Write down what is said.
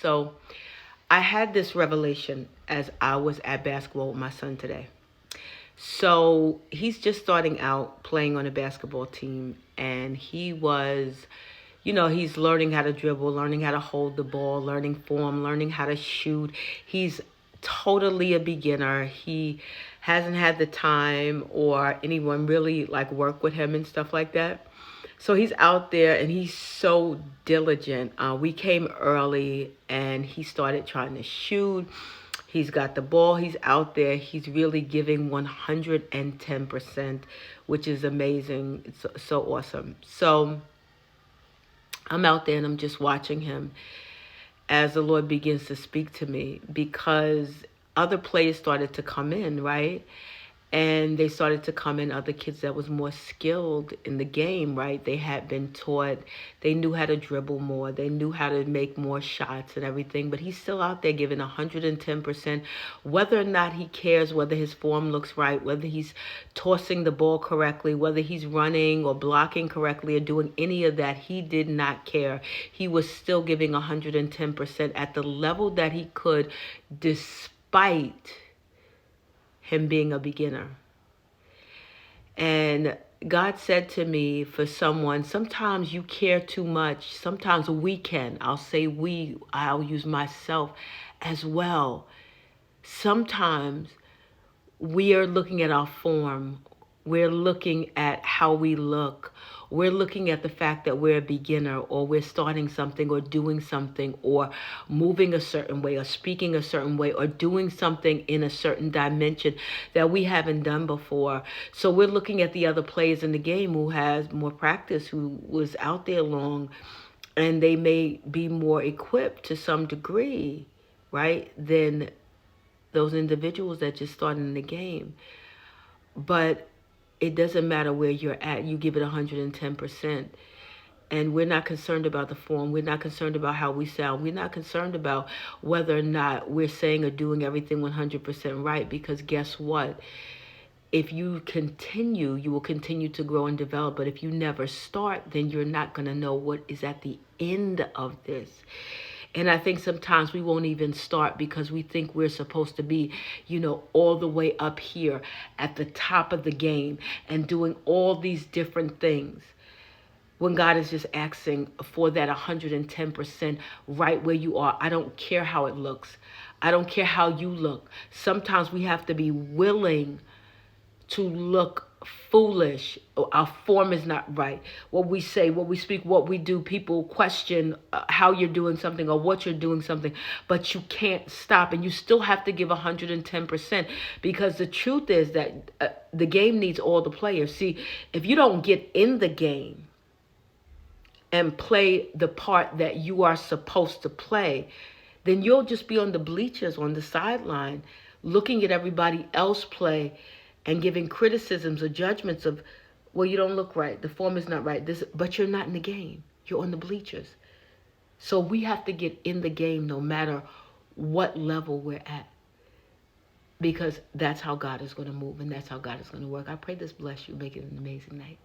So I had this revelation as I was at basketball with my son today. So he's just starting out playing on a basketball team, and he's learning how to dribble, learning how to hold the ball, learning form, learning how to shoot. He's totally a beginner. He hasn't had the time or anyone really like work with him and stuff like that. So he's out there and he's so diligent. We came early and he started trying to shoot. He's got the ball. He's out there. He's really giving 110%, which is amazing. It's so awesome. So I'm out there and I'm just watching him as the Lord begins to speak to me because other players started to come in, right? And they started to come in other kids that was more skilled in the game, right? They had been taught, they knew how to dribble more, they knew how to make more shots and everything, but he's still out there giving 110%, whether or not he cares, whether his form looks right, whether he's tossing the ball correctly, whether he's running or blocking correctly or doing any of that. He did not care. He was still giving 110% at the level that he could, despite him being a beginner. And God said to me, for someone, sometimes you care too much. Sometimes we can. I'll say we, I'll use myself as well. Sometimes we are looking at our form. We're looking at how we look. We're looking at the fact that we're a beginner or we're starting something or doing something or moving a certain way or speaking a certain way or doing something in a certain dimension that we haven't done before. So we're looking at the other players in the game who has more practice, who was out there long, and they may be more equipped to some degree, right, than those individuals that just started in the game. But it doesn't matter where you're at. You give it 110%. And we're not concerned about the form. We're not concerned about how we sound. We're not concerned about whether or not we're saying or doing everything 100% right. Because guess what? If you continue, you will continue to grow and develop. But if you never start, then you're not going to know what is at the end of this. And I think sometimes we won't even start because we think we're supposed to be, all the way up here at the top of the game and doing all these different things, when God is just asking for that 110% right where you are. I don't care how it looks. I don't care how you look. Sometimes we have to be willing to look foolish. Our form is not right. What we say, what we speak, what we do, people question how you're doing something or what you're doing something, but you can't stop and you still have to give 110% because the truth is that the game needs all the players. See, if you don't get in the game and play the part that you are supposed to play, then you'll just be on the bleachers, on the sideline, looking at everybody else play and giving criticisms or judgments of, well, you don't look right, the form is not right, but you're not in the game. You're on the bleachers. So we have to get in the game no matter what level we're at, because that's how God is going to move and that's how God is going to work. I pray this bless you. Make it an amazing night.